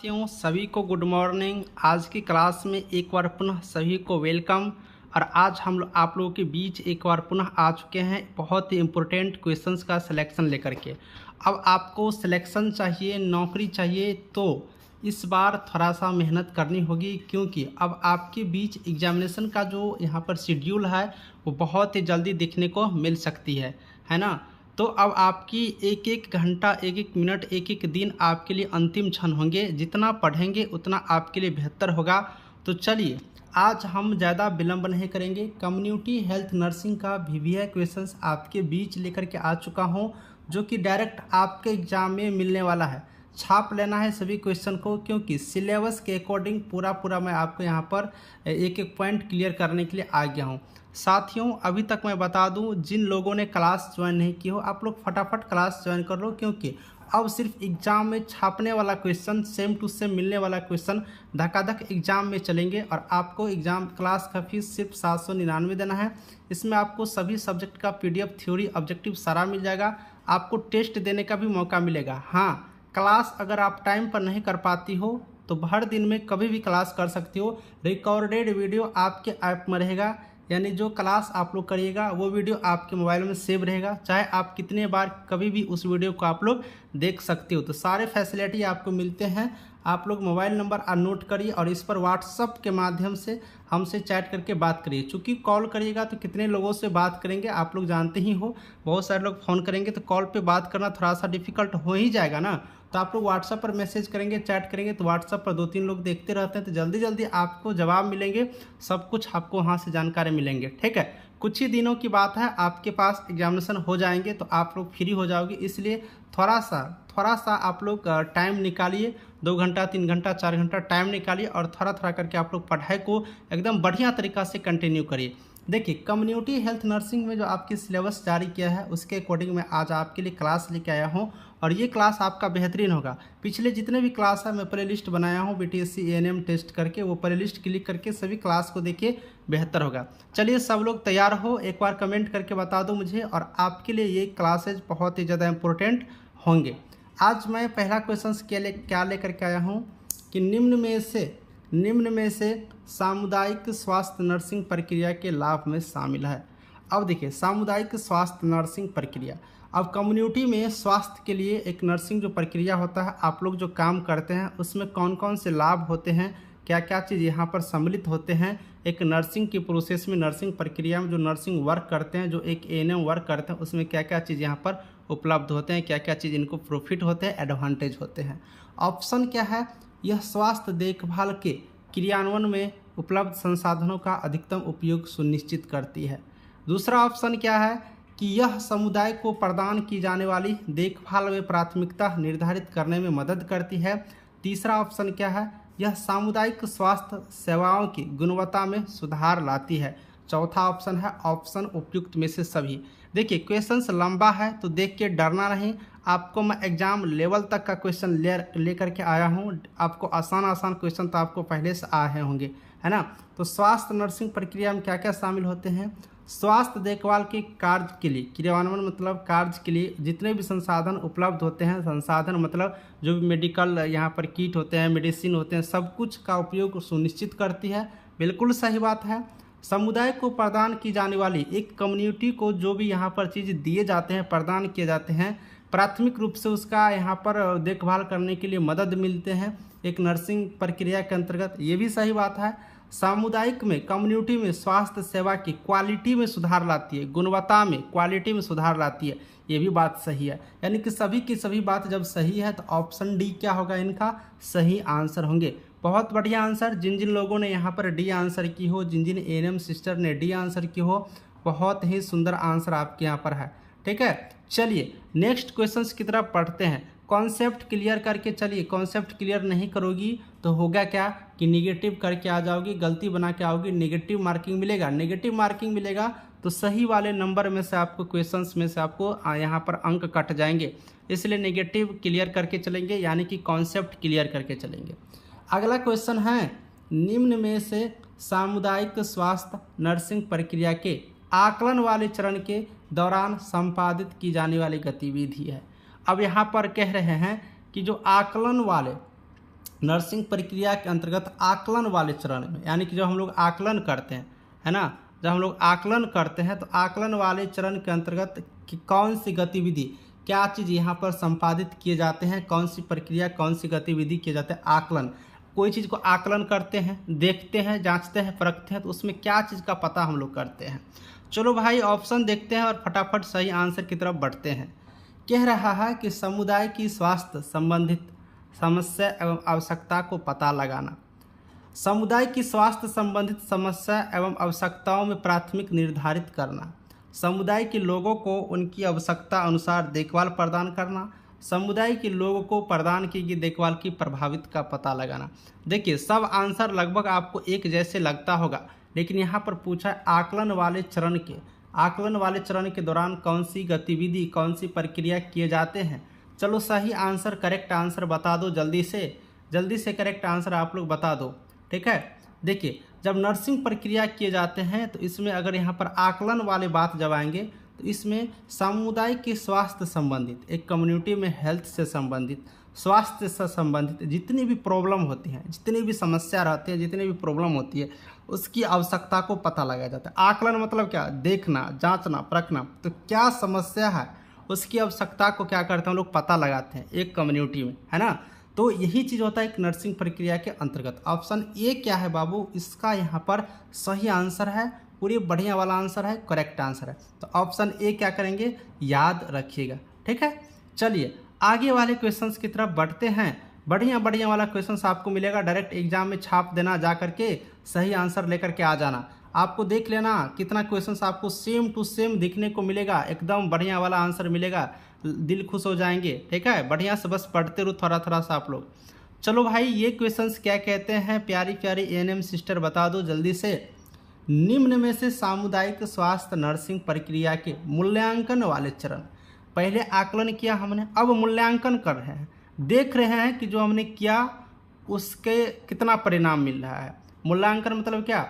साथियों सभी को गुड मॉर्निंग। आज की क्लास में एक बार पुनः सभी को वेलकम। और आज हम लोग आप लोगों के बीच एक बार पुनः आ चुके हैं बहुत ही इम्पोर्टेंट क्वेश्चंस का सिलेक्शन लेकर के। अब आपको सिलेक्शन चाहिए, नौकरी चाहिए, तो इस बार थोड़ा सा मेहनत करनी होगी, क्योंकि अब आपके बीच एग्जामिनेशन का जो यहाँ पर शेड्यूल है वो बहुत ही जल्दी देखने को मिल सकती है ना। तो अब आपकी एक एक घंटा, एक एक मिनट, एक एक दिन आपके लिए अंतिम क्षण होंगे। जितना पढ़ेंगे उतना आपके लिए बेहतर होगा। तो चलिए आज हम ज़्यादा विलंब नहीं करेंगे। कम्युनिटी हेल्थ नर्सिंग का VVI क्वेश्चंस आपके बीच लेकर के आ चुका हूं, जो कि डायरेक्ट आपके एग्जाम में मिलने वाला है। छाप लेना है सभी क्वेश्चन को, क्योंकि सिलेबस के अकॉर्डिंग पूरा मैं आपको यहाँ पर एक एक पॉइंट क्लियर करने के लिए आ गया हूँ। साथियों अभी तक मैं बता दूं, जिन लोगों ने क्लास ज्वाइन नहीं की हो आप लोग फटाफट क्लास ज्वाइन कर लो, क्योंकि अब सिर्फ एग्जाम में छापने वाला क्वेश्चन, सेम टू सेम मिलने वाला क्वेश्चन धकाधक एग्जाम में चलेंगे। और आपको एग्जाम क्लास का फीस सिर्फ 799 देना है। इसमें आपको सभी सब्जेक्ट का PDF, थ्योरी, ऑब्जेक्टिव सारा मिल जाएगा। आपको टेस्ट देने का भी मौका मिलेगा। हाँ, क्लास अगर आप टाइम पर नहीं कर पाती हो तो हर दिन में कभी भी क्लास कर सकती हो। रिकॉर्डेड वीडियो आपके ऐप में रहेगा, यानी जो क्लास आप लोग करिएगा वो वीडियो आपके मोबाइल में सेव रहेगा। चाहे आप कितने बार कभी भी उस वीडियो को आप लोग देख सकते हो। तो सारे फैसिलिटी आपको मिलते हैं। आप लोग मोबाइल नंबर नोट करिए और इस पर व्हाट्सअप के माध्यम से हमसे चैट करके बात करिए। चूँकि कॉल करिएगा तो कितने लोगों से बात करेंगे आप लोग जानते ही हो। बहुत सारे लोग फ़ोन करेंगे तो कॉल पे बात करना थोड़ा सा डिफ़िकल्ट हो ही जाएगा ना। तो आप लोग व्हाट्सएप पर मैसेज करेंगे, चैट करेंगे, तो व्हाट्सएप पर 2-3 लोग देखते रहते हैं, तो जल्दी जल्दी आपको जवाब मिलेंगे। सब कुछ आपको वहाँ से जानकारी मिलेंगे। ठीक है, कुछ ही दिनों की बात है, आपके पास एग्जामिनेशन हो जाएंगे तो आप लोग फ्री हो जाओगे। इसलिए थोड़ा सा आप लोग टाइम निकालिए, 2 घंटा, 3 घंटा, 4 घंटा टाइम निकालिए और थोड़ा करके आप लोग पढ़ाई को एकदम बढ़िया तरीक़ा से कंटिन्यू करिए। देखिए, कम्युनिटी हेल्थ नर्सिंग में जो आपकी सिलेबस जारी किया है उसके अकॉर्डिंग मैं आज आपके लिए क्लास लेके आया हूँ, और ये क्लास आपका बेहतरीन होगा। पिछले जितने भी क्लास है मैं प्ले लिस्ट बनाया हूँ BTSC ANM टेस्ट करके, वो प्ले लिस्ट क्लिक करके सभी क्लास को देखिए, बेहतर होगा। चलिए सब लोग तैयार हो, एक बार कमेंट करके बता दो मुझे। और आपके लिए ये क्लासेज बहुत ही ज़्यादा इंपॉर्टेंट होंगे। आज मैं पहला क्वेश्चन क्या लेकर के आया हूँ कि निम्न में से सामुदायिक स्वास्थ्य नर्सिंग प्रक्रिया के लाभ में शामिल है। अब देखिए, सामुदायिक स्वास्थ्य नर्सिंग प्रक्रिया, अब कम्युनिटी में स्वास्थ्य के लिए एक नर्सिंग जो प्रक्रिया होता है, आप लोग जो काम करते हैं उसमें कौन कौन से लाभ होते हैं, क्या क्या चीज़ यहाँ पर सम्मिलित होते हैं। एक नर्सिंग की प्रोसेस में, नर्सिंग प्रक्रिया में जो नर्सिंग वर्क करते हैं, जो एक ANM वर्क करते हैं, उसमें क्या क्या चीज़ यहाँ पर उपलब्ध होते हैं, क्या क्या चीज़ इनको प्रॉफिट होते हैं, एडवांटेज होते हैं। ऑप्शन क्या है, यह स्वास्थ्य देखभाल के क्रियान्वयन में उपलब्ध संसाधनों का अधिकतम उपयोग सुनिश्चित करती है। दूसरा ऑप्शन क्या है कि यह समुदाय को प्रदान की जाने वाली देखभाल में प्राथमिकता निर्धारित करने में मदद करती है। तीसरा ऑप्शन क्या है, यह सामुदायिक स्वास्थ्य सेवाओं की गुणवत्ता में सुधार लाती है। चौथा ऑप्शन है ऑप्शन उपयुक्त में से सभी। देखिए, क्वेश्चंस लंबा है तो देख के डरना नहीं। आपको मैं एग्जाम लेवल तक का क्वेश्चन लेकर के आया हूँ। आपको आसान क्वेश्चन तो आपको पहले से आए होंगे, है ना। तो स्वास्थ्य नर्सिंग प्रक्रिया में क्या क्या शामिल होते हैं। स्वास्थ्य देखभाल के कार्य के लिए, क्रियान्वयन मतलब कार्य के लिए जितने भी संसाधन उपलब्ध होते हैं, संसाधन मतलब जो भी मेडिकल यहाँ पर किट होते हैं, मेडिसिन होते हैं, सब कुछ का उपयोग सुनिश्चित करती है। बिल्कुल सही बात है। समुदाय को प्रदान की जाने वाली, एक कम्युनिटी को जो भी यहाँ पर चीज़ दिए जाते हैं, प्रदान किए जाते हैं, प्राथमिक रूप से उसका यहाँ पर देखभाल करने के लिए मदद मिलते हैं एक नर्सिंग प्रक्रिया के अंतर्गत। ये भी सही बात है। सामुदायिक में, कम्युनिटी में स्वास्थ्य सेवा की क्वालिटी में सुधार लाती है, गुणवत्ता में, क्वालिटी में सुधार लाती है। ये भी बात सही है। यानी कि सभी की सभी बात जब सही है तो ऑप्शन डी क्या होगा, इनका सही आंसर होंगे। बहुत बढ़िया आंसर। जिन जिन लोगों ने यहाँ पर डी आंसर की हो, जिन जिन ANM सिस्टर ने डी आंसर की हो, बहुत ही सुंदर आंसर आपके यहाँ पर है। ठीक है, चलिए नेक्स्ट क्वेश्चन की तरफ पढ़ते हैं। कॉन्सेप्ट क्लियर करके चलिए। कॉन्सेप्ट क्लियर नहीं करोगी तो होगा क्या कि निगेटिव करके आ जाओगी, गलती बना के आओगी, नेगेटिव मार्किंग मिलेगा। नेगेटिव मार्किंग मिलेगा तो सही वाले नंबर में से आपको, क्वेश्चंस में से आपको यहाँ पर अंक कट जाएंगे। इसलिए नेगेटिव क्लियर करके चलेंगे, यानी कि कॉन्सेप्ट क्लियर करके चलेंगे। अगला क्वेश्चन है, निम्न में से सामुदायिक स्वास्थ्य नर्सिंग प्रक्रिया के आकलन वाले चरण के दौरान संपादित की जाने वाली गतिविधि है। अब यहाँ पर कह रहे हैं कि जो आकलन वाले नर्सिंग प्रक्रिया के अंतर्गत आकलन वाले चरण में, यानी कि जब हम लोग आकलन करते हैं, है ना, जब हम लोग आकलन करते हैं तो आकलन वाले चरण के अंतर्गत कि कौन सी गतिविधि, क्या चीज़ यहाँ पर संपादित किए जाते हैं, कौन सी प्रक्रिया, कौन सी गतिविधि किए जाते हैं। आकलन, कोई चीज़ को आकलन करते हैं, देखते हैं, जांचते हैं, परखते हैं, तो उसमें क्या चीज़ का पता हम लोग करते हैं। चलो भाई ऑप्शन देखते हैं और फटाफट सही आंसर की तरफ बढ़ते हैं। कह रहा है कि समुदाय की स्वास्थ्य संबंधित समस्या एवं आवश्यकता को पता लगाना। समुदाय की स्वास्थ्य संबंधित समस्या एवं आवश्यकताओं में प्राथमिक निर्धारित करना, समुदाय के लोगों को उनकी आवश्यकता अनुसार देखभाल प्रदान करना, समुदाय के लोगों को प्रदान की गई देखभाल की प्रभावित का पता लगाना। देखिए सब आंसर लगभग आपको एक जैसे लगता होगा, लेकिन यहाँ पर पूछा है आकलन वाले चरण के, आकलन वाले चरण के दौरान कौन सी गतिविधि, कौन सी प्रक्रिया किए जाते हैं। चलो सही आंसर, करेक्ट आंसर बता दो जल्दी से करेक्ट आंसर आप लोग बता दो, ठीक है। देखिए जब नर्सिंग प्रक्रिया किए जाते हैं तो इसमें अगर यहाँ पर आकलन वाले बात जब आएंगे तो इसमें समुदाय के स्वास्थ्य संबंधित, एक कम्युनिटी में हेल्थ से संबंधित, स्वास्थ्य से संबंधित जितनी भी प्रॉब्लम होती हैं, जितनी भी समस्या रहती है, जितनी भी प्रॉब्लम होती है, उसकी आवश्यकता को पता लगाया जाता है। आकलन मतलब क्या, देखना, जांचना, परखना, तो क्या समस्या है उसकी आवश्यकता को क्या करते हैं हम लोग पता लगाते हैं एक कम्युनिटी में, है ना। तो यही चीज़ होता है एक नर्सिंग प्रक्रिया के अंतर्गत। ऑप्शन ए क्या है बाबू, इसका यहाँ पर सही आंसर है, पूरी बढ़िया वाला आंसर है, करेक्ट आंसर है। तो ऑप्शन ए क्या करेंगे, याद रखिएगा, ठीक है। चलिए आगे वाले क्वेश्चंस की तरफ बढ़ते हैं। बढ़िया बढ़िया वाला क्वेश्चंस आपको मिलेगा, डायरेक्ट एग्जाम में छाप देना, जा करके सही आंसर लेकर के आ जाना। आपको देख लेना कितना क्वेश्चंस आपको सेम टू सेम दिखने को मिलेगा, एकदम बढ़िया वाला आंसर मिलेगा, दिल खुश हो जाएंगे, ठीक है। बढ़िया से बस पढ़ते रहो थोड़ा थोड़ा सा आप लोग। चलो भाई ये क्वेश्चंस क्या कहते हैं, प्यारी प्यारी एएनएम सिस्टर बता दो जल्दी से। निम्न में से सामुदायिक स्वास्थ्य नर्सिंग प्रक्रिया के मूल्यांकन वाले चरण, पहले आकलन किया हमने, अब मूल्यांकन कर रहे हैं, देख रहे हैं कि जो हमने किया उसके कितना परिणाम मिल रहा है। मूल्यांकन मतलब क्या,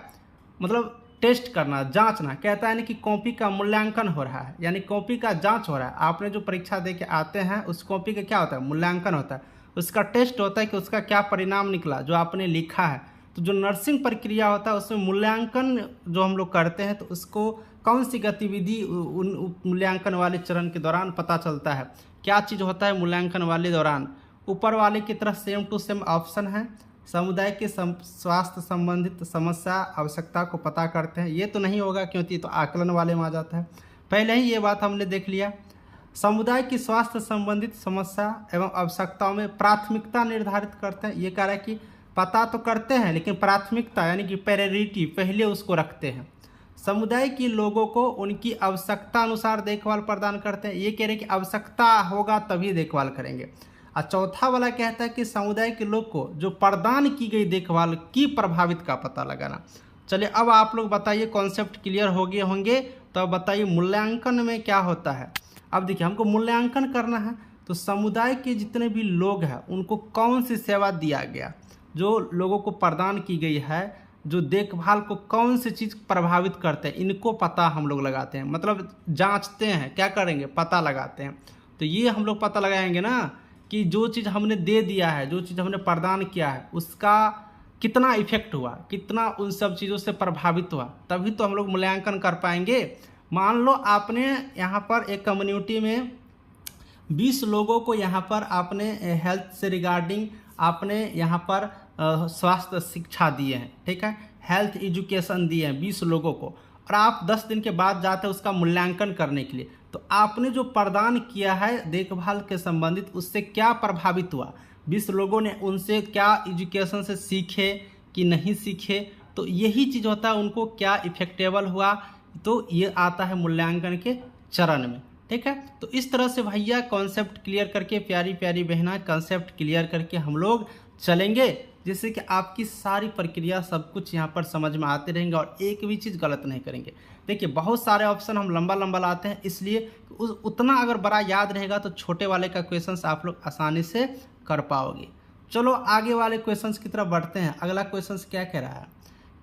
मतलब टेस्ट करना, जांचना। कहता है ना कि कॉपी का मूल्यांकन हो रहा है, यानी कॉपी का जांच हो रहा है। आपने जो परीक्षा दे के आते हैं उस कॉपी का क्या होता है, मूल्यांकन होता है, उसका टेस्ट होता है कि उसका क्या परिणाम निकला जो आपने लिखा है। तो जो नर्सिंग प्रक्रिया होता है उसमें मूल्यांकन जो हम लोग करते हैं तो उसको कौन सी गतिविधि उन मूल्यांकन वाले चरण के दौरान पता चलता है, क्या चीज़ होता है मूल्यांकन वाले दौरान। ऊपर वाले की तरफ सेम टू सेम ऑप्शन है, समुदाय के स्वास्थ्य संबंधित समस्या आवश्यकता को पता करते हैं, ये तो नहीं होगा क्योंकि तो आकलन वाले में आ जाता है। पहले ही ये बात हमने देख लिया। समुदाय की स्वास्थ्य संबंधित समस्या एवं आवश्यकताओं में प्राथमिकता निर्धारित करते हैं, ये कह रहा है कि पता तो करते हैं लेकिन प्राथमिकता यानी कि प्रायोरिटी पहले उसको रखते हैं। समुदाय के लोगों को उनकी आवश्यकता अनुसार देखभाल प्रदान करते हैं, ये कह रहे हैं कि आवश्यकता होगा तभी देखभाल करेंगे। और चौथा वाला कहता है कि समुदाय के लोग को जो प्रदान की गई देखभाल की प्रभावित का पता लगाना। चलिए अब आप लोग बताइए, कॉन्सेप्ट क्लियर हो गए होंगे, तो अब बताइए मूल्यांकन में क्या होता है। अब देखिए हमको मूल्यांकन करना है तो समुदाय के जितने भी लोग हैं उनको कौन सी सेवा दिया गया, जो लोगों को प्रदान की गई है, जो देखभाल को कौन सी चीज़ प्रभावित करते हैं, इनको पता हम लोग लगाते हैं, मतलब जांचते हैं, क्या करेंगे, पता लगाते हैं। तो ये हम लोग पता लगाएंगे ना कि जो चीज़ हमने दे दिया है, जो चीज़ हमने प्रदान किया है, उसका कितना इफेक्ट हुआ, कितना उन सब चीज़ों से प्रभावित हुआ, तभी तो हम लोग मूल्यांकन कर पाएंगे। मान लो आपने यहाँ पर एक कम्युनिटी में 20 लोगों को यहाँ पर आपने हेल्थ से रिगार्डिंग आपने यहाँ पर स्वास्थ्य शिक्षा दिए हैं, ठीक है, हेल्थ एजुकेशन दिए हैं 20 लोगों को, और आप 10 दिन के बाद जाते हैं उसका मूल्यांकन करने के लिए। तो आपने जो प्रदान किया है देखभाल के संबंधित, उससे क्या प्रभावित हुआ, 20 लोगों ने उनसे क्या एजुकेशन से सीखे कि नहीं सीखे, तो यही चीज़ होता है उनको क्या इफेक्टेबल हुआ, तो ये आता है मूल्यांकन के चरण में, ठीक है। तो इस तरह से भैया कॉन्सेप्ट क्लियर करके, प्यारी प्यारी बहना कॉन्सेप्ट क्लियर करके हम लोग चलेंगे, जिससे कि आपकी सारी प्रक्रिया सब कुछ यहाँ पर समझ में आते रहेंगे और एक भी चीज़ गलत नहीं करेंगे। देखिए बहुत सारे ऑप्शन हम लंबा लंबा लाते हैं, इसलिए उतना अगर बड़ा याद रहेगा तो छोटे वाले का क्वेश्चंस आप लोग आसानी से कर पाओगे। चलो आगे वाले क्वेश्चंस की तरफ बढ़ते हैं। अगला क्वेश्चंस क्या कह रहा है,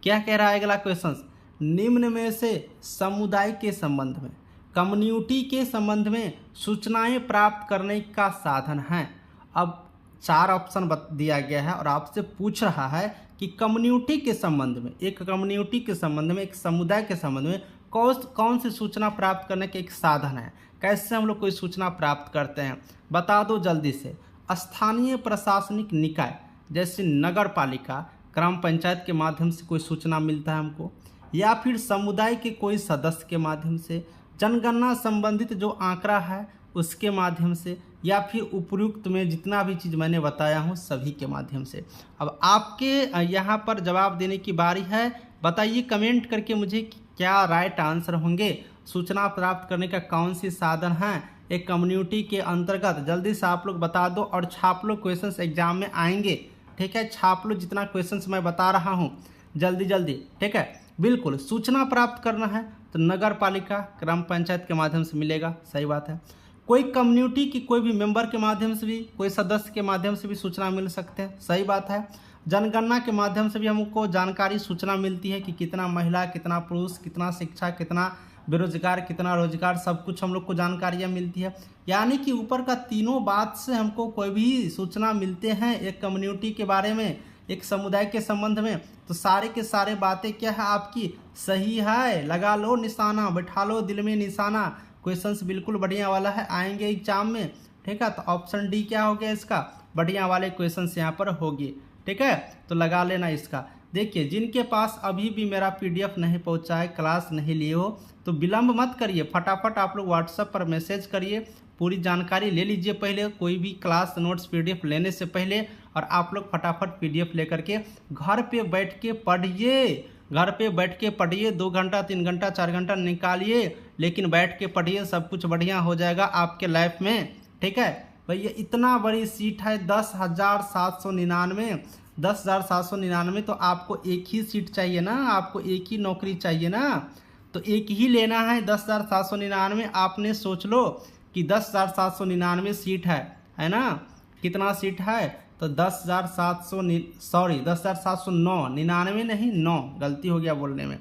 क्या कह रहा है अगला क्वेश्चंस, निम्न में से समुदाय के संबंध में, कम्युनिटी के संबंध में सूचनाएं प्राप्त करने का साधन है। अब 4 ऑप्शन दिया गया है और आपसे पूछ रहा है कि कम्युनिटी के संबंध में, एक कम्युनिटी के संबंध में, एक समुदाय के संबंध में कौन सी सूचना प्राप्त करने के एक साधन है, कैसे हम लोग कोई सूचना प्राप्त करते हैं, बता दो जल्दी से। स्थानीय प्रशासनिक निकाय जैसे नगर पालिका, ग्राम पंचायत के माध्यम से कोई सूचना मिलता है हमको, या फिर समुदाय के कोई सदस्य के माध्यम से, जनगणना संबंधित जो आंकड़ा है उसके माध्यम से, या फिर उपयुक्त में जितना भी चीज़ मैंने बताया हूँ सभी के माध्यम से। अब आपके यहाँ पर जवाब देने की बारी है। बताइए कमेंट करके मुझे क्या राइट आंसर होंगे। सूचना प्राप्त करने का कौन सी साधन है एक कम्युनिटी के अंतर्गत, जल्दी से आप लोग बता दो और छाप लो, क्वेश्चंस एग्जाम में आएंगे। ठीक है, छाप लो जितना क्वेश्चंस मैं बता रहा हूँ जल्दी जल्दी। ठीक है, बिल्कुल सूचना प्राप्त करना है तो नगर पालिका, ग्राम पंचायत के माध्यम से मिलेगा, सही बात है। कोई कम्युनिटी की कोई भी मेंबर के माध्यम से भी, कोई सदस्य के माध्यम से भी सूचना मिल सकते हैं, सही बात है। जनगणना के माध्यम से भी हमको जानकारी सूचना मिलती है कि कितना महिला, कितना पुरुष, कितना शिक्षा, कितना बेरोजगार, कितना रोजगार, सब कुछ हम लोग को जानकारियाँ मिलती है। यानी कि ऊपर का तीनों बात से हमको कोई भी सूचना मिलते हैं एक कम्युनिटी के बारे में, एक समुदाय के संबंध में, तो सारे के सारे बातें क्या है आपकी सही है। लगा लो निशाना, बैठा लो दिल में निशाना, क्वेश्चंस बिल्कुल बढ़िया वाला है, आएंगे एग्जाम में। ठीक है, तो ऑप्शन डी क्या हो गया इसका, बढ़िया वाले क्वेश्चंस यहाँ पर होंगे। ठीक है, तो लगा लेना इसका। देखिए जिनके पास अभी भी मेरा PDF नहीं पहुँचा है, क्लास नहीं लिए हो, तो विलम्ब मत करिए, फटाफट आप लोग व्हाट्सएप पर मैसेज करिए, पूरी जानकारी ले लीजिए पहले, कोई भी क्लास नोट्स PDF लेने से पहले, और आप लोग फटाफट PDF लेकर के घर पे बैठ के पढ़िए, घर पे बैठ के पढ़िए, 2 घंटा 3 घंटा 4 घंटा निकालिए, लेकिन बैठ के पढ़िए, सब कुछ बढ़िया हो जाएगा आपके लाइफ में। ठीक है भैया, इतना बड़ी सीट है 10,799, 10,799, तो आपको एक ही सीट चाहिए ना, आपको एक ही नौकरी चाहिए ना, तो एक ही लेना है 10,799। आपने सोच लो कि 10,799 सीट है ना, कितना सीट है, तो 10,709, 99 नहीं 9, गलती हो गया बोलने में,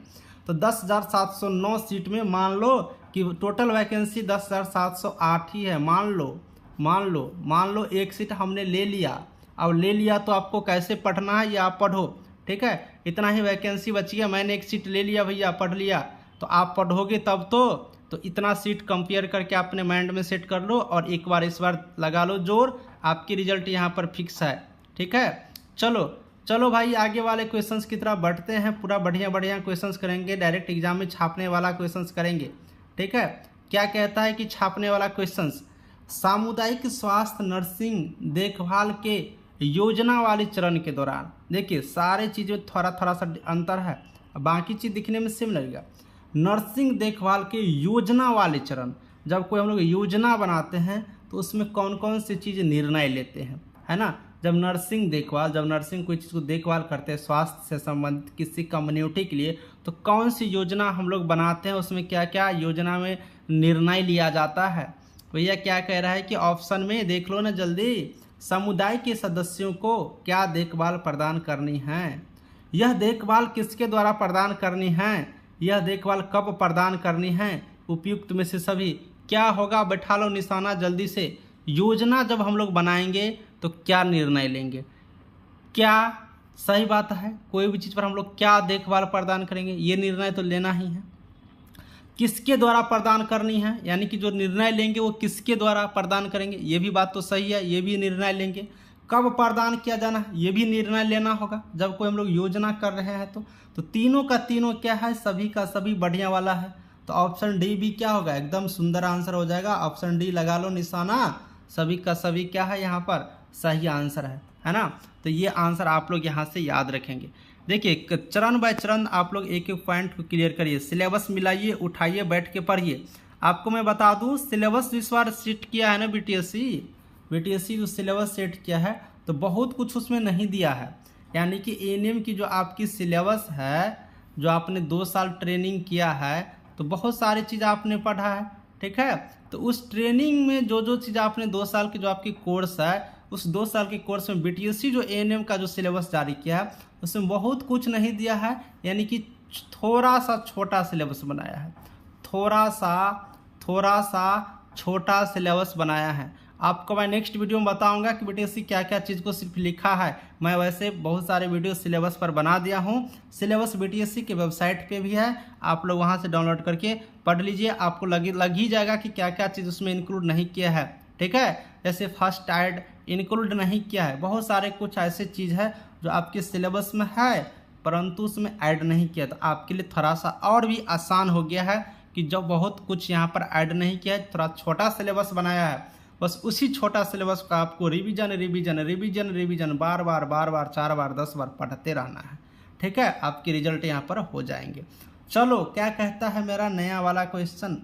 तो 10,709 सीट में मान लो कि टोटल वैकेंसी 10,708 ही है, मान लो एक सीट हमने ले लिया। अब ले लिया तो आपको कैसे पढ़ना है ये आप पढ़ो। ठीक है, इतना ही वैकेंसी बची है, मैंने एक सीट ले लिया भैया, पढ़ लिया, तो आप पढ़ोगे तब तो इतना सीट कंपेयर करके अपने माइंड में सेट कर लो, और एक बार इस बार लगा लो जोर, आपकी रिजल्ट यहाँ पर फिक्स है। ठीक है, चलो भाई आगे वाले क्वेश्चंस की तरफ बढ़ते हैं। पूरा बढ़िया क्वेश्चंस करेंगे, डायरेक्ट एग्जाम में छापने वाला क्वेश्चंस करेंगे। ठीक है, क्या कहता है कि छापने वाला क्वेश्चंस, सामुदायिक स्वास्थ्य नर्सिंग देखभाल के योजना वाले चरण के दौरान, देखिए सारे चीज़ें थोड़ा सा अंतर है, बाकी चीज़ दिखने में सेम लगेगा। नर्सिंग देखभाल के योजना वाले चरण, जब कोई हम लोग योजना बनाते हैं तो उसमें कौन कौन सी चीज़ निर्णय लेते हैं, है ना। जब नर्सिंग कोई चीज़ को देखभाल करते हैं स्वास्थ्य से संबंधित किसी कम्युनिटी के लिए, तो कौन सी योजना हम लोग बनाते हैं, उसमें क्या क्या योजना में निर्णय लिया जाता है। भैया क्या कह रहा है कि ऑप्शन में देख लो ना जल्दी, समुदाय के सदस्यों को क्या देखभाल प्रदान करनी है, यह देखभाल किसके द्वारा प्रदान करनी है, यह देखभाल कब प्रदान करनी है, उपयुक्त में से सभी क्या होगा, बैठा लो निशाना जल्दी से। योजना जब हम लोग बनाएंगे तो क्या निर्णय लेंगे, क्या सही बात है, कोई भी चीज़ पर हम लोग क्या देखभाल प्रदान करेंगे, ये निर्णय तो लेना ही है। किसके द्वारा प्रदान करनी है, यानी कि जो निर्णय लेंगे वो किसके द्वारा प्रदान करेंगे, ये भी बात तो सही है, ये भी निर्णय लेंगे। कब प्रदान किया जाना है ये भी निर्णय लेना होगा जब कोई हम लोग योजना कर रहे हैं। तो तीनों का तीनों क्या है, सभी का सभी बढ़िया वाला है। तो ऑप्शन डी भी क्या होगा, एकदम सुंदर आंसर हो जाएगा। ऑप्शन डी लगा लो निशाना, सभी का सभी क्या है यहाँ पर सही आंसर है ना। तो ये आंसर आप लोग यहाँ से याद रखेंगे। देखिए चरण बाय चरण आप लोग एक एक पॉइंट को क्लियर करिए, सिलेबस मिलाइए, उठाइए, बैठ के पढ़िए। आपको मैं बता दूं सिलेबस इस बार सेट किया है ना बीटीएससी जो सिलेबस सेट किया है तो बहुत कुछ उसमें नहीं दिया है। यानी कि एएनएम की जो आपकी सिलेबस है, जो आपने 2 साल ट्रेनिंग किया है तो बहुत सारी चीज़ आपने पढ़ा है, ठीक है। तो उस ट्रेनिंग में जो जो चीज़ आपने 2 साल की जो आपकी कोर्स है, उस 2 साल के कोर्स में बीटीएससी जो एएनएम का जो सिलेबस जारी किया है उसमें बहुत कुछ नहीं दिया है। यानी कि थोड़ा सा छोटा सिलेबस बनाया है, थोड़ा सा छोटा सिलेबस बनाया है। आपको मैं नेक्स्ट वीडियो में बताऊंगा कि बीटीएससी क्या क्या चीज़ को सिर्फ लिखा है। मैं वैसे बहुत सारे वीडियो सिलेबस पर बना दिया हूं। सिलेबस बीटीएससी के वेबसाइट पे भी है, आप लोग वहां से डाउनलोड करके पढ़ लीजिए। आपको लग ही जाएगा कि क्या क्या चीज़ उसमें इंक्लूड नहीं किया है। ठीक है, जैसे फर्स्ट ऐड इंक्लूड नहीं किया है, बहुत सारे कुछ ऐसे चीज़ है जो आपके सिलेबस में है परंतु उसमें ऐड नहीं किया। तो आपके लिए थोड़ा सा और भी आसान हो गया है कि जब बहुत कुछ यहाँ पर ऐड नहीं किया है, थोड़ा छोटा सिलेबस बनाया है, बस उसी छोटा सिलेबस का आपको रिवीजन रिवीजन रिवीजन रिवीजन बार बार 4 बार 10 बार पढ़ते रहना है। ठीक है, आपके रिजल्ट यहाँ पर हो जाएंगे। चलो क्या कहता है मेरा नया वाला क्वेश्चन।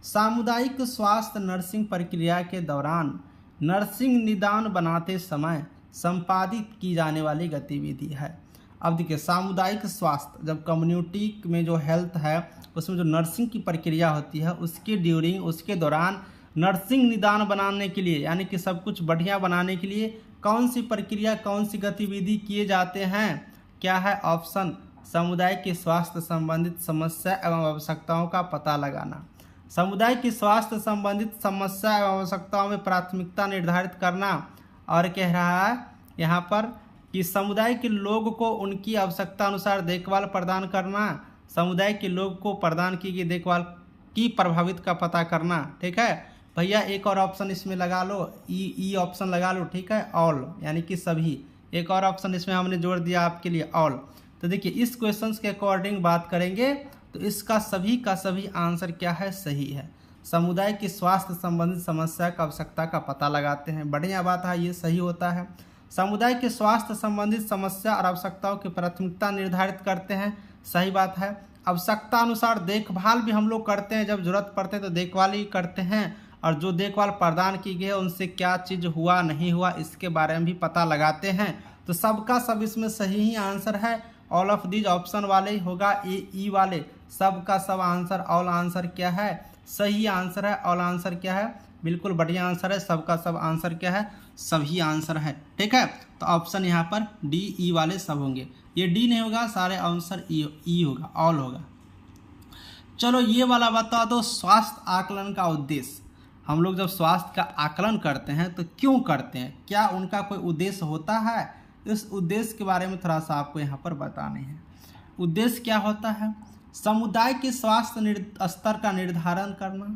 सामुदायिक स्वास्थ्य नर्सिंग प्रक्रिया के दौरान नर्सिंग निदान बनाते समय संपादित की जाने वाली गतिविधि है। अब देखिए, सामुदायिक स्वास्थ्य जब कम्युनिटी में जो हेल्थ है उसमें जो नर्सिंग की प्रक्रिया होती है उसके ड्यूरिंग उसके दौरान नर्सिंग निदान बनाने के लिए यानी कि सब कुछ बढ़िया बनाने के लिए कौन सी प्रक्रिया कौन सी गतिविधि किए जाते हैं। क्या है ऑप्शन, समुदाय के स्वास्थ्य संबंधित समस्या एवं आवश्यकताओं का पता लगाना। समुदाय की स्वास्थ्य संबंधित समस्या एवं आवश्यकताओं में प्राथमिकता निर्धारित करना। और कह रहा है यहाँ पर कि समुदाय के लोग को उनकी आवश्यकता अनुसार देखभाल प्रदान करना। समुदाय के लोग को प्रदान की गई देखभाल की प्रभावित का पता करना। ठीक है भैया, एक और ऑप्शन इसमें लगा लो, ई ऑप्शन लगा लो। ठीक है, ऑल यानी कि सभी। एक और ऑप्शन इसमें हमने जोड़ दिया आपके लिए, ऑल। तो देखिए, इस क्वेश्चन के अकॉर्डिंग बात करेंगे तो इसका सभी का सभी आंसर क्या है, सही है। समुदाय की स्वास्थ्य संबंधित समस्या का आवश्यकता का पता लगाते हैं, बढ़िया बात है, ये सही होता है। समुदाय के स्वास्थ्य संबंधित समस्या और आवश्यकताओं की प्राथमिकता निर्धारित करते हैं, सही बात है। आवश्यकता अनुसार देखभाल भी हम लोग करते हैं, जब जरूरत पड़ते हैं तो देखभाल ही करते हैं, और जो देखभाल प्रदान की गई है उनसे क्या चीज़ हुआ नहीं हुआ इसके बारे में भी पता लगाते हैं। तो सबका सब इसमें सही ही आंसर है। ऑल ऑफ दीज ऑप्शन वाले ही होगा, ई वाले सबका सब आंसर, ऑल आंसर क्या है, सही आंसर है। ऑल आंसर क्या है, बिल्कुल बढ़िया आंसर है। सबका सब आंसर क्या है, सभी आंसर है। ठीक है, तो ऑप्शन यहाँ पर डी ई वाले सब होंगे। ये डी नहीं होगा, सारे आंसर ई होगा, ऑल होगा। चलो ये वाला बता दो, स्वास्थ्य आकलन का उद्देश्य। हम लोग जब स्वास्थ्य का आकलन करते हैं तो क्यों करते हैं, क्या उनका कोई उद्देश्य होता है? इस उद्देश्य के बारे में थोड़ा सा आपको यहाँ पर बताने हैं। उद्देश्य क्या होता है? समुदाय के स्वास्थ्य स्तर का निर्धारण करना,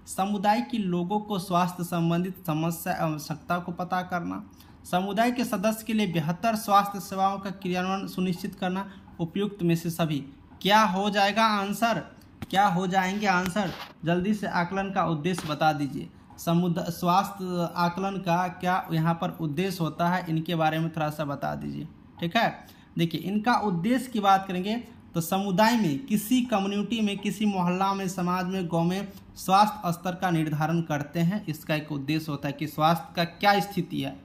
समुदाय के लोगों को स्वास्थ्य संबंधित समस्या एवं आवश्यकता को पता करना, समुदाय के सदस्य के लिए बेहतर स्वास्थ्य सेवाओं का क्रियान्वयन सुनिश्चित करना। उपयुक्त में से सभी क्या हो जाएगा आंसर, क्या हो जाएंगे आंसर? जल्दी से आकलन का उद्देश्य बता दीजिए। स्वास्थ्य आकलन का क्या यहाँ पर उद्देश्य होता है, इनके बारे में थोड़ा सा बता दीजिए। ठीक है, देखिए इनका उद्देश्य की बात करेंगे तो समुदाय में, किसी कम्युनिटी में, किसी मोहल्ला में, समाज में, गांव में स्वास्थ्य स्तर का निर्धारण करते हैं। इसका एक उद्देश्य होता है कि स्वास्थ्य का क्या स्थिति है,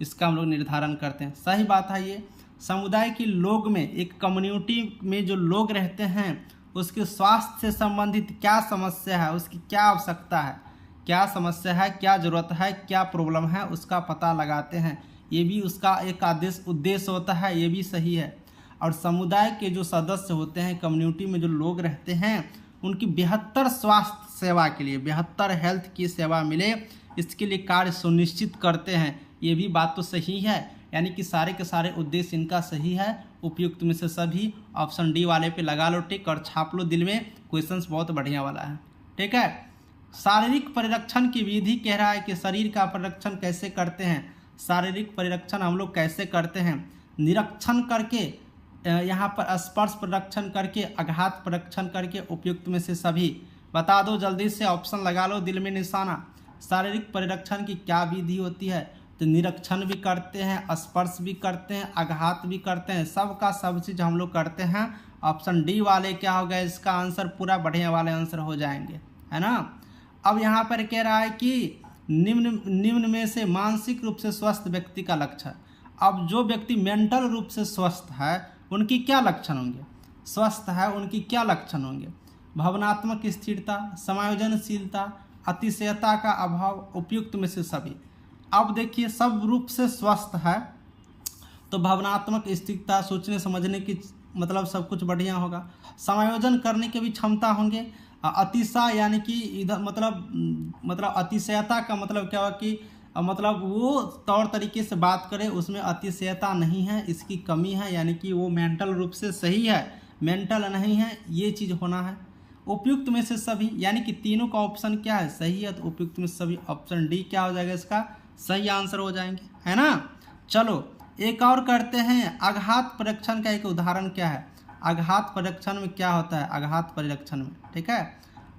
इसका हम लोग निर्धारण करते हैं। सही बात है ये। समुदाय के लोग में, एक कम्युनिटी में जो लोग रहते हैं उसके स्वास्थ्य से संबंधित क्या समस्या है, उसकी क्या आवश्यकता है, क्या समस्या है, क्या ज़रूरत है, क्या प्रॉब्लम है, उसका पता लगाते हैं। ये भी उसका एक उद्देश्य होता है, ये भी सही है। और समुदाय के जो सदस्य होते हैं, कम्युनिटी में जो लोग रहते हैं, उनकी बेहतर स्वास्थ्य सेवा के लिए, बेहतर हेल्थ की सेवा मिले, इसके लिए कार्य सुनिश्चित करते हैं। ये भी बात तो सही है, यानी कि सारे के सारे उद्देश्य इनका सही है। उपयुक्त में से सभी ऑप्शन डी वाले पे लगा लो टिक और छाप लो दिल में, क्वेश्चंस बहुत बढ़िया वाला है। ठीक है, शारीरिक परिरक्षण की विधि कह रहा है कि शरीर का परिरक्षण कैसे करते हैं। शारीरिक परिरक्षण हम लोग कैसे करते हैं? निरीक्षण करके, यहाँ पर स्पर्श परिरक्षण करके, आघात परिरक्षण करके। उपयुक्त में से सभी बता दो, जल्दी से ऑप्शन लगा लो दिल में निशाना। शारीरिक परिरक्षण की क्या विधि होती है? तो निरीक्षण भी करते हैं, स्पर्श भी करते हैं, आघात भी करते हैं, सबका सब चीज़ हम लोग करते हैं। ऑप्शन डी वाले क्या हो गया, इसका आंसर पूरा बढ़िया वाले आंसर हो जाएंगे, है ना। अब यहाँ पर कह रहा है कि निम्न में से मानसिक रूप से स्वस्थ व्यक्ति का लक्षण। अब जो व्यक्ति मेंटल रूप से स्वस्थ है उनकी क्या लक्षण होंगे? स्वस्थ है उनकी क्या लक्षण होंगे? भावनात्मक स्थिरता, समायोजनशीलता, अतिशयता का अभाव। उपयुक्त में से सभी। अब देखिए, सब रूप से स्वस्थ है तो भावनात्मक स्थिरता, सोचने समझने की मतलब सब कुछ बढ़िया होगा। समायोजन करने की भी क्षमता होंगे। अतिशय यानी कि इधर मतलब अतिशयता का मतलब क्या हुआ कि मतलब वो तौर तरीके से बात करें उसमें अतिशयता नहीं है, इसकी कमी है, यानी कि वो मेंटल रूप से सही है, मेंटल नहीं है, ये चीज़ होना है। उपयुक्त में से सभी, यानी कि तीनों का ऑप्शन क्या है, सही है, तो उपयुक्त में सभी ऑप्शन डी क्या हो जाएगा, इसका सही आंसर हो जाएंगे, है ना। चलो एक और करते हैं। आघात परीक्षण का एक उदाहरण क्या है, आघात परीक्षण में क्या होता है, आघात परीक्षण में, ठीक है,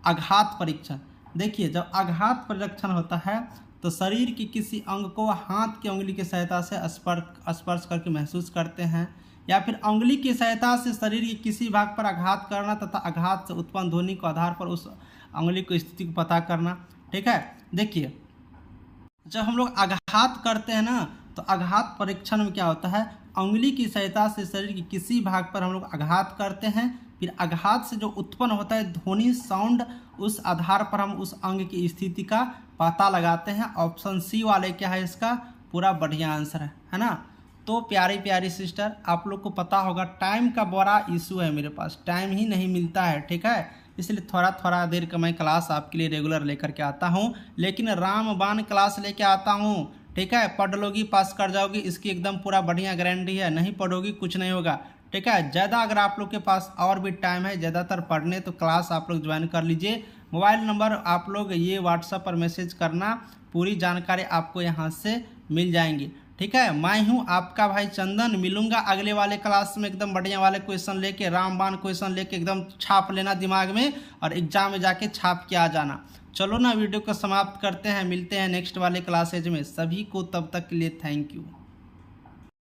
आघात परीक्षण। देखिए जब आघात परीक्षण होता है तो शरीर के किसी अंग को हाथ की उंगली की सहायता से स्पर्श करके महसूस करते हैं, या फिर उंगली की सहायता से शरीर के किसी भाग पर आघात करना तथा आघात से उत्पन्न ध्वनि के आधार पर उस उंगली की स्थिति को पता करना, ठीक है। देखिए जब हम लोग आघात करते हैं ना तो आघात परीक्षण में क्या होता है, उंगली की सहायता से शरीर के किसी भाग पर हम लोग आघात करते हैं, फिर आघात से जो उत्पन्न होता है ध्वनि साउंड, उस आधार पर हम उस अंग की स्थिति का पता लगाते हैं। ऑप्शन सी वाले क्या है, इसका पूरा बढ़िया आंसर है ना। तो प्यारी प्यारी सिस्टर, आप लोग को पता होगा टाइम का बड़ा इशू है, मेरे पास टाइम ही नहीं मिलता है, ठीक है, इसलिए थोड़ा थोड़ा देर का मैं क्लास आपके लिए रेगुलर लेकर के आता हूँ, लेकिन रामबाण क्लास लेके आता हूँ, ठीक है। पढ़ लोगी पास कर जाओगी, इसकी एकदम पूरा बढ़िया गारंटी है, नहीं पढ़ोगी कुछ नहीं होगा, ठीक है। ज़्यादा अगर आप लोग के पास और भी टाइम है ज़्यादातर पढ़ने, तो क्लास आप लोग ज्वाइन कर लीजिए। मोबाइल नंबर आप लोग ये व्हाट्सएप पर मैसेज करना, पूरी जानकारी आपको यहाँ से मिल जाएंगी, ठीक है। मैं हूँ आपका भाई चंदन, मिलूंगा अगले वाले क्लास में एकदम बढ़िया वाले क्वेश्चन लेके, रामबाण क्वेश्चन लेके एकदम छाप लेना दिमाग में और एग्जाम में जाके छाप के आ जाना। चलो ना वीडियो को समाप्त करते हैं, मिलते हैं नेक्स्ट वाले क्लासेज में। सभी को तब तक के लिए थैंक यू।